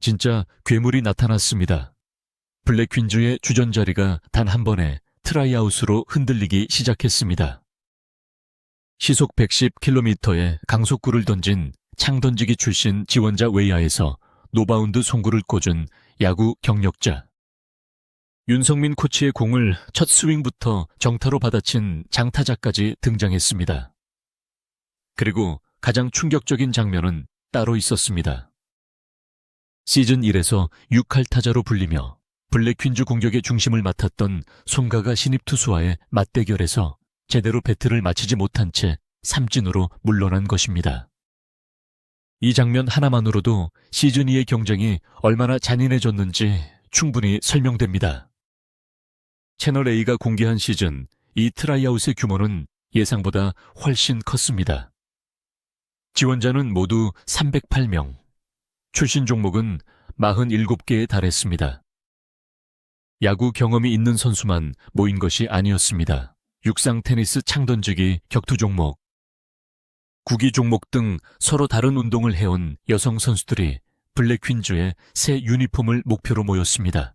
진짜 괴물이 나타났습니다. 블랙퀸즈의 주전자리가 단 한 번에 트라이아웃으로 흔들리기 시작했습니다. 시속 110km의 강속구를 던진 창던지기 출신 지원자 외야에서 노바운드 송구를 꽂은 야구 경력자. 윤성민 코치의 공을 첫 스윙부터 정타로 받아친 장타자까지 등장했습니다. 그리고 가장 충격적인 장면은 따로 있었습니다. 시즌 1에서 6할 타자로 불리며 블랙퀸즈 공격의 중심을 맡았던 송가가 신입 투수와의 맞대결에서 제대로 배트를 마치지 못한 채 삼진으로 물러난 것입니다. 이 장면 하나만으로도 시즌 2의 경쟁이 얼마나 잔인해졌는지 충분히 설명됩니다. 채널A가 공개한 시즌 이 트라이아웃의 규모는 예상보다 훨씬 컸습니다. 지원자는 모두 308명, 출신 종목은 47개에 달했습니다. 야구 경험이 있는 선수만 모인 것이 아니었습니다. 육상 테니스 창던지기 격투 종목, 구기 종목 등 서로 다른 운동을 해온 여성 선수들이 블랙퀸즈의 새 유니폼을 목표로 모였습니다.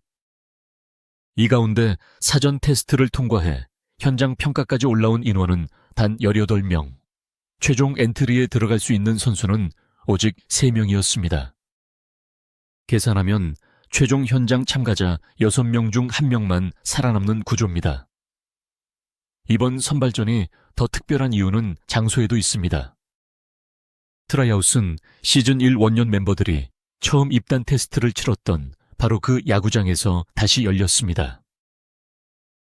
이 가운데 사전 테스트를 통과해 현장 평가까지 올라온 인원은 단 18명, 최종 엔트리에 들어갈 수 있는 선수는 오직 3명이었습니다. 계산하면 최종 현장 참가자 6명 중 1명만 살아남는 구조입니다. 이번 선발전이 더 특별한 이유는 장소에도 있습니다. 트라이아웃은 시즌 1 원년 멤버들이 처음 입단 테스트를 치렀던 바로 그 야구장에서 다시 열렸습니다.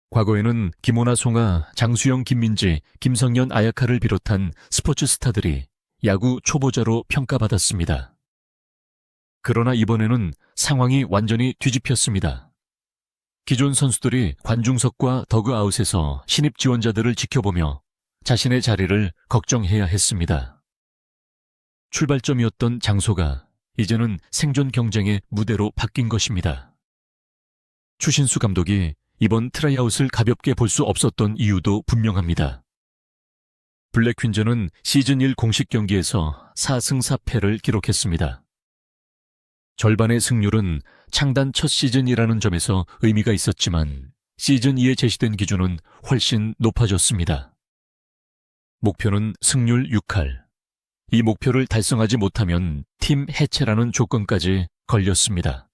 과거에는 김오나 송아, 장수영 김민지, 김성년 아야카를 비롯한 스포츠 스타들이 야구 초보자로 평가받았습니다. 그러나 이번에는 상황이 완전히 뒤집혔습니다. 기존 선수들이 관중석과 더그아웃에서 신입 지원자들을 지켜보며 자신의 자리를 걱정해야 했습니다. 출발점이었던 장소가 이제는 생존 경쟁의 무대로 바뀐 것입니다. 추신수 감독이 이번 트라이아웃을 가볍게 볼 수 없었던 이유도 분명합니다. 블랙퀸즈는 시즌 1 공식 경기에서 4승 4패를 기록했습니다. 절반의 승률은 창단 첫 시즌이라는 점에서 의미가 있었지만 시즌 2에 제시된 기준은 훨씬 높아졌습니다. 목표는 승률 6할. 이 목표를 달성하지 못하면 팀 해체라는 조건까지 걸렸습니다.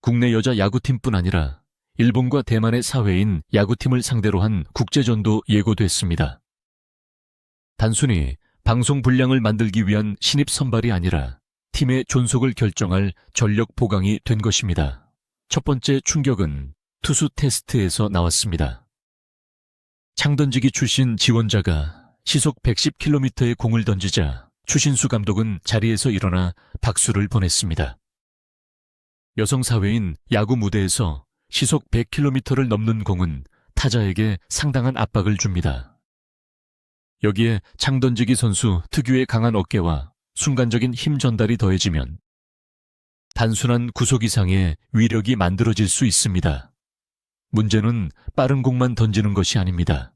국내 여자 야구팀뿐 아니라 일본과 대만의 사회인 야구팀을 상대로 한 국제전도 예고됐습니다. 단순히 방송 분량을 만들기 위한 신입 선발이 아니라 팀의 존속을 결정할 전력 보강이 된 것입니다. 첫 번째 충격은 투수 테스트에서 나왔습니다. 창던지기 출신 지원자가 시속 110km의 공을 던지자 추신수 감독은 자리에서 일어나 박수를 보냈습니다. 여성 사회인 야구 무대에서 시속 100km를 넘는 공은 타자에게 상당한 압박을 줍니다. 여기에 창던지기 선수 특유의 강한 어깨와 순간적인 힘 전달이 더해지면 단순한 구속 이상의 위력이 만들어질 수 있습니다. 문제는 빠른 공만 던지는 것이 아닙니다.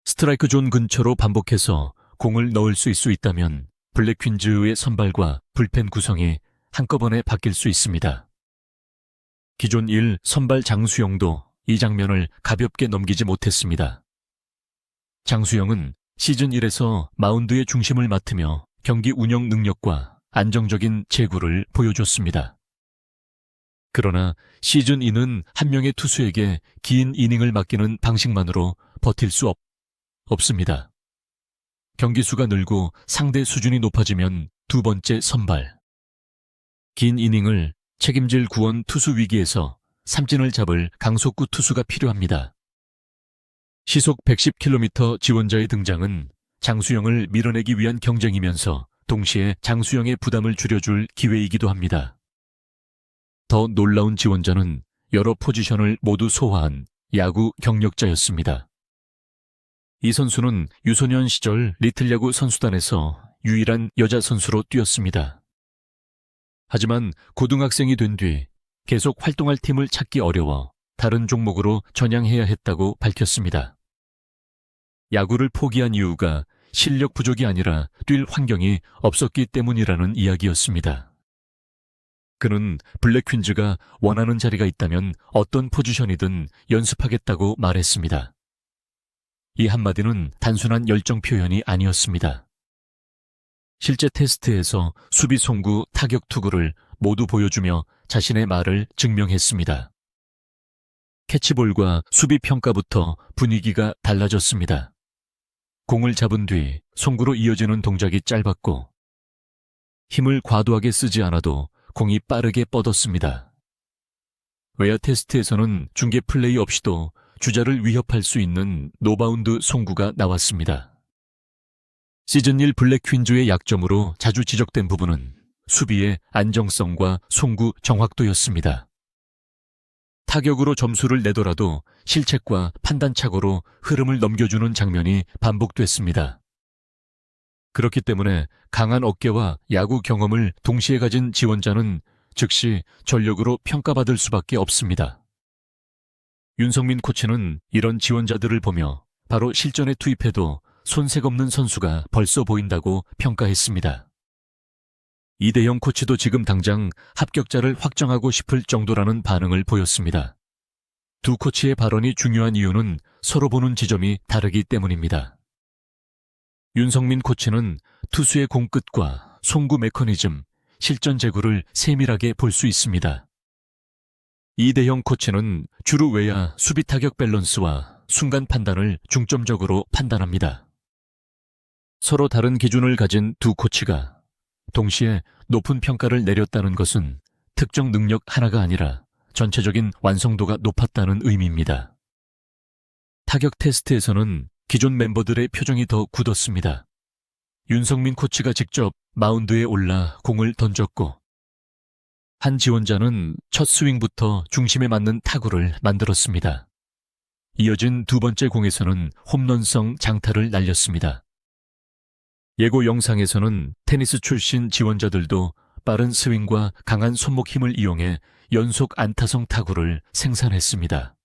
스트라이크 존 근처로 반복해서 공을 넣을 수 있다면 블랙퀸즈의 선발과 불펜 구성이 한꺼번에 바뀔 수 있습니다. 기존 1 선발 장수영도 이 장면을 가볍게 넘기지 못했습니다. 장수영은 시즌 1에서 마운드의 중심을 맡으며 경기 운영 능력과 안정적인 제구를 보여줬습니다. 그러나 시즌 2는 한 명의 투수에게 긴 이닝을 맡기는 방식만으로 버틸 수 없습니다. 경기 수가 늘고 상대 수준이 높아지면 두 번째 선발. 긴 이닝을 책임질 구원 투수 위기에서 삼진을 잡을 강속구 투수가 필요합니다. 시속 110km 지원자의 등장은 장수영을 밀어내기 위한 경쟁이면서 동시에 장수영의 부담을 줄여줄 기회이기도 합니다. 더 놀라운 지원자는 여러 포지션을 모두 소화한 야구 경력자였습니다. 이 선수는 유소년 시절 리틀야구 선수단에서 유일한 여자 선수로 뛰었습니다. 하지만 고등학생이 된 뒤 계속 활동할 팀을 찾기 어려워 다른 종목으로 전향해야 했다고 밝혔습니다. 야구를 포기한 이유가 실력 부족이 아니라 뛸 환경이 없었기 때문이라는 이야기였습니다. 그는 블랙 퀸즈가 원하는 자리가 있다면 어떤 포지션이든 연습하겠다고 말했습니다. 이 한마디는 단순한 열정 표현이 아니었습니다. 실제 테스트에서 수비 송구, 타격 투구를 모두 보여주며 자신의 말을 증명했습니다. 캐치볼과 수비 평가부터 분위기가 달라졌습니다. 공을 잡은 뒤 송구로 이어지는 동작이 짧았고 힘을 과도하게 쓰지 않아도 공이 빠르게 뻗었습니다. 외야 테스트에서는 중계 플레이 없이도 주자를 위협할 수 있는 노바운드 송구가 나왔습니다. 시즌 1 블랙 퀸즈의 약점으로 자주 지적된 부분은 수비의 안정성과 송구 정확도였습니다. 타격으로 점수를 내더라도 실책과 판단착오로 흐름을 넘겨주는 장면이 반복됐습니다. 그렇기 때문에 강한 어깨와 야구 경험을 동시에 가진 지원자는 즉시 전력으로 평가받을 수밖에 없습니다. 윤성민 코치는 이런 지원자들을 보며 바로 실전에 투입해도 손색 없는 선수가 벌써 보인다고 평가했습니다. 이대영 코치도 지금 당장 합격자를 확정하고 싶을 정도라는 반응을 보였습니다. 두 코치의 발언이 중요한 이유는 서로 보는 지점이 다르기 때문입니다. 윤성민 코치는 투수의 공끝과 송구 메커니즘, 실전 제구를 세밀하게 볼 수 있습니다. 이대영 코치는 주루 외야 수비 타격 밸런스와 순간 판단을 중점적으로 판단합니다. 서로 다른 기준을 가진 두 코치가 동시에 높은 평가를 내렸다는 것은 특정 능력 하나가 아니라 전체적인 완성도가 높았다는 의미입니다. 타격 테스트에서는 기존 멤버들의 표정이 더 굳었습니다. 윤성민 코치가 직접 마운드에 올라 공을 던졌고 한 지원자는 첫 스윙부터 중심에 맞는 타구를 만들었습니다. 이어진 두 번째 공에서는 홈런성 장타를 날렸습니다. 예고 영상에서는 테니스 출신 지원자들도 빠른 스윙과 강한 손목 힘을 이용해 연속 안타성 타구를 생산했습니다.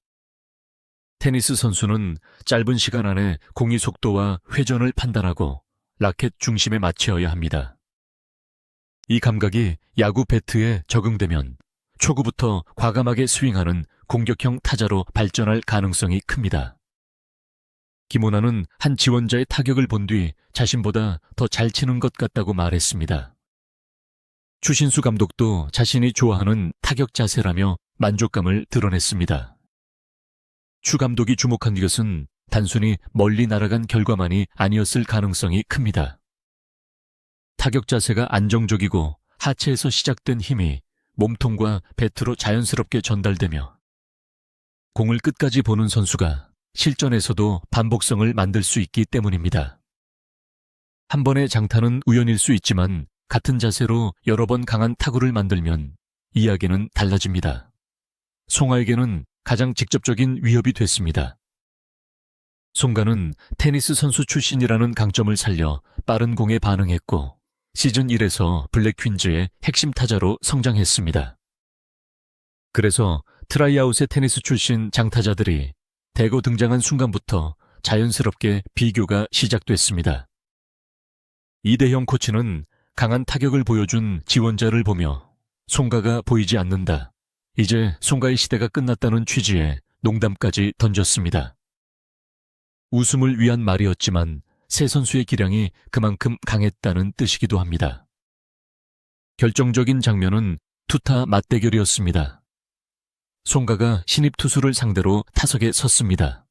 테니스 선수는 짧은 시간 안에 공의 속도와 회전을 판단하고 라켓 중심에 맞춰야 합니다. 이 감각이 야구 배트에 적응되면 초구부터 과감하게 스윙하는 공격형 타자로 발전할 가능성이 큽니다. 김호나는 한 지원자의 타격을 본 뒤 자신보다 더 잘 치는 것 같다고 말했습니다. 추신수 감독도 자신이 좋아하는 타격 자세라며 만족감을 드러냈습니다. 추 감독이 주목한 것은 단순히 멀리 날아간 결과만이 아니었을 가능성이 큽니다. 타격 자세가 안정적이고 하체에서 시작된 힘이 몸통과 배트로 자연스럽게 전달되며 공을 끝까지 보는 선수가 실전에서도 반복성을 만들 수 있기 때문입니다. 한 번의 장타는 우연일 수 있지만 같은 자세로 여러 번 강한 타구를 만들면 이야기는 달라집니다. 송아에게는 가장 직접적인 위협이 됐습니다. 송가는 테니스 선수 출신이라는 강점을 살려 빠른 공에 반응했고 시즌 1에서 블랙 퀸즈의 핵심 타자로 성장했습니다. 그래서 트라이아웃의 테니스 출신 장타자들이 대거 등장한 순간부터 자연스럽게 비교가 시작됐습니다. 이대형 코치는 강한 타격을 보여준 지원자를 보며 송가가 보이지 않는다. 이제 송가의 시대가 끝났다는 취지의 농담까지 던졌습니다. 웃음을 위한 말이었지만 세 선수의 기량이 그만큼 강했다는 뜻이기도 합니다. 결정적인 장면은 투타 맞대결이었습니다. 송가가 신입 투수를 상대로 타석에 섰습니다.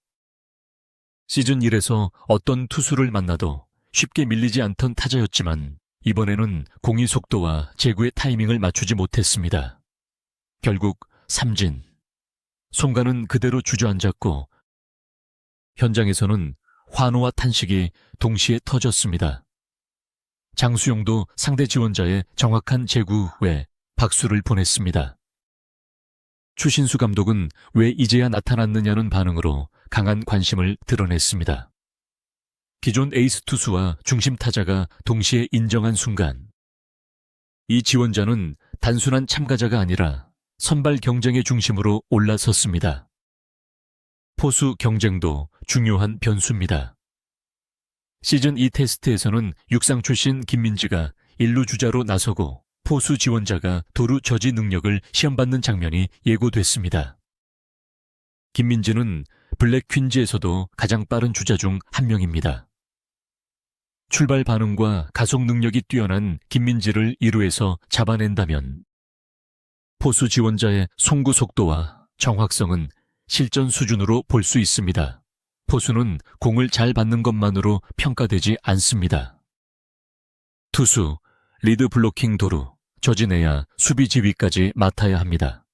시즌 1에서 어떤 투수를 만나도 쉽게 밀리지 않던 타자였지만 이번에는 공의 속도와 제구의 타이밍을 맞추지 못했습니다. 결국 삼진. 송가는 그대로 주저앉았고 현장에서는 환호와 탄식이 동시에 터졌습니다. 장수용도 상대 지원자의 정확한 제구에 박수를 보냈습니다. 추신수 감독은 왜 이제야 나타났느냐는 반응으로 강한 관심을 드러냈습니다. 기존 에이스 투수와 중심 타자가 동시에 인정한 순간 이 지원자는 단순한 참가자가 아니라 선발 경쟁의 중심으로 올라섰습니다. 포수 경쟁도 중요한 변수입니다. 시즌 2 테스트에서는 육상 출신 김민지가 1루 주자로 나서고 포수 지원자가 도루 저지 능력을 시험받는 장면이 예고됐습니다. 김민지는 블랙 퀸즈에서도 가장 빠른 주자 중 한 명입니다. 출발 반응과 가속 능력이 뛰어난 김민지를 2루에서 잡아낸다면 포수 지원자의 송구 속도와 정확성은 실전 수준으로 볼 수 있습니다. 포수는 공을 잘 받는 것만으로 평가되지 않습니다. 투수, 리드 블로킹 도루, 저지내야 수비 지휘까지 맡아야 합니다.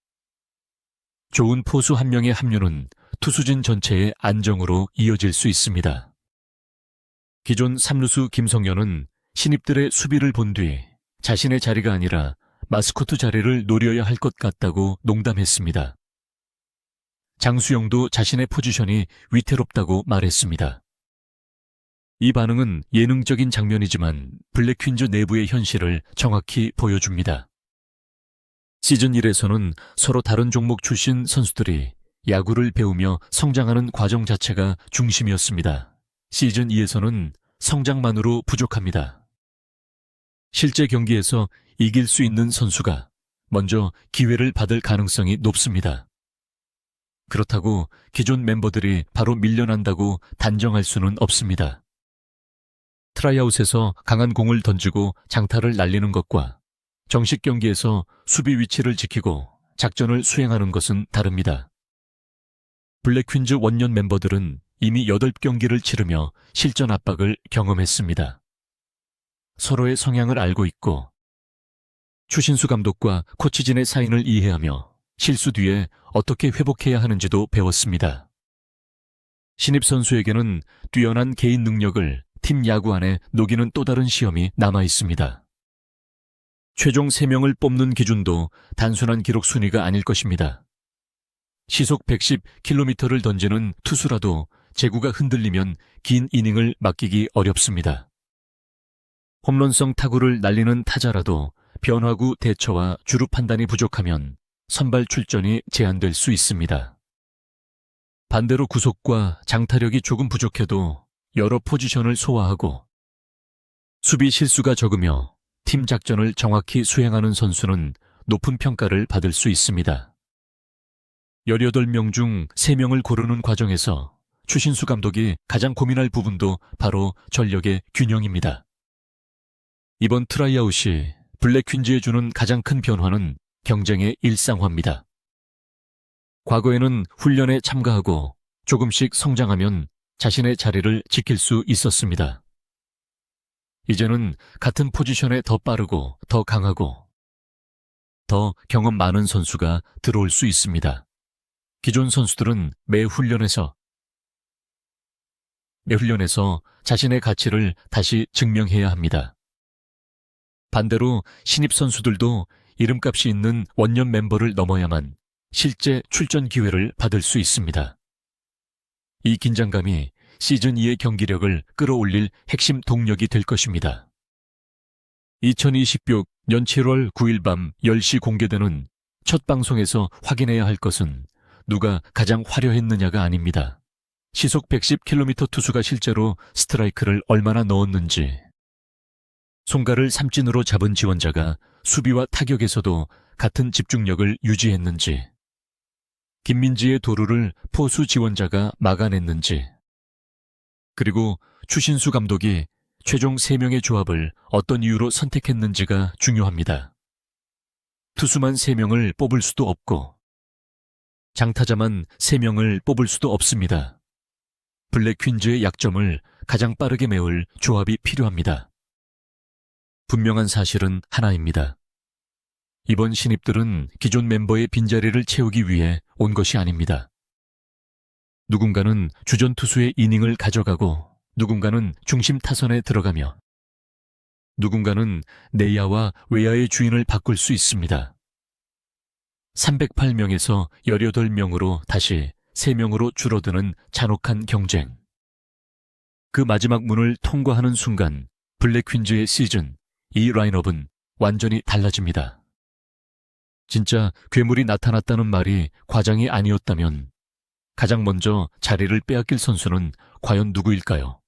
좋은 포수 한 명의 합류는 투수진 전체의 안정으로 이어질 수 있습니다. 기존 3루수 김성현은 신입들의 수비를 본 뒤 자신의 자리가 아니라 마스코트 자리를 노려야 할 것 같다고 농담했습니다. 장수영도 자신의 포지션이 위태롭다고 말했습니다. 이 반응은 예능적인 장면이지만 블랙 퀸즈 내부의 현실을 정확히 보여줍니다. 시즌 1에서는 서로 다른 종목 출신 선수들이 야구를 배우며 성장하는 과정 자체가 중심이었습니다. 시즌 2에서는 성장만으로 부족합니다. 실제 경기에서 이길 수 있는 선수가 먼저 기회를 받을 가능성이 높습니다. 그렇다고 기존 멤버들이 바로 밀려난다고 단정할 수는 없습니다. 트라이아웃에서 강한 공을 던지고 장타를 날리는 것과 정식 경기에서 수비 위치를 지키고 작전을 수행하는 것은 다릅니다. 블랙 퀸즈 원년 멤버들은 이미 8경기를 치르며 실전 압박을 경험했습니다. 서로의 성향을 알고 있고 추신수 감독과 코치진의 사인을 이해하며 실수 뒤에 어떻게 회복해야 하는지도 배웠습니다. 신입 선수에게는 뛰어난 개인 능력을 팀 야구 안에 녹이는 또 다른 시험이 남아 있습니다. 최종 3명을 뽑는 기준도 단순한 기록 순위가 아닐 것입니다. 시속 110km를 던지는 투수라도 제구가 흔들리면 긴 이닝을 맡기기 어렵습니다. 홈런성 타구를 날리는 타자라도 변화구 대처와 주루 판단이 부족하면 선발 출전이 제한될 수 있습니다. 반대로 구속과 장타력이 조금 부족해도 여러 포지션을 소화하고 수비 실수가 적으며 팀 작전을 정확히 수행하는 선수는 높은 평가를 받을 수 있습니다. 18명 중 3명을 고르는 과정에서 추신수 감독이 가장 고민할 부분도 바로 전력의 균형입니다. 이번 트라이아웃이 블랙 퀸즈에 주는 가장 큰 변화는 경쟁의 일상화입니다. 과거에는 훈련에 참가하고 조금씩 성장하면 자신의 자리를 지킬 수 있었습니다. 이제는 같은 포지션에 더 빠르고 더 강하고 더 경험 많은 선수가 들어올 수 있습니다. 기존 선수들은 매 훈련에서 자신의 가치를 다시 증명해야 합니다. 반대로 신입 선수들도 이름값이 있는 원년 멤버를 넘어야만 실제 출전 기회를 받을 수 있습니다. 이 긴장감이 시즌 2의 경기력을 끌어올릴 핵심 동력이 될 것입니다. 2026년 7월 9일 밤 10시 공개되는 첫 방송에서 확인해야 할 것은 누가 가장 화려했느냐가 아닙니다. 시속 110km 투수가 실제로 스트라이크를 얼마나 넣었는지, 손가를 삼진으로 잡은 지원자가 수비와 타격에서도 같은 집중력을 유지했는지, 김민지의 도루를 포수 지원자가 막아냈는지, 그리고 추신수 감독이 최종 3명의 조합을 어떤 이유로 선택했는지가 중요합니다. 투수만 3명을 뽑을 수도 없고 장타자만 3명을 뽑을 수도 없습니다. 블랙 퀸즈의 약점을 가장 빠르게 메울 조합이 필요합니다. 분명한 사실은 하나입니다. 이번 신입들은 기존 멤버의 빈자리를 채우기 위해 온 것이 아닙니다. 누군가는 주전 투수의 이닝을 가져가고 누군가는 중심 타선에 들어가며 누군가는 내야와 외야의 주인을 바꿀 수 있습니다. 308명에서 18명으로 다시 3명으로 줄어드는 잔혹한 경쟁. 그 마지막 문을 통과하는 순간 블랙 퀸즈의 시즌, 이 라인업은 완전히 달라집니다. 진짜 괴물이 나타났다는 말이 과장이 아니었다면 가장 먼저 자리를 빼앗길 선수는 과연 누구일까요?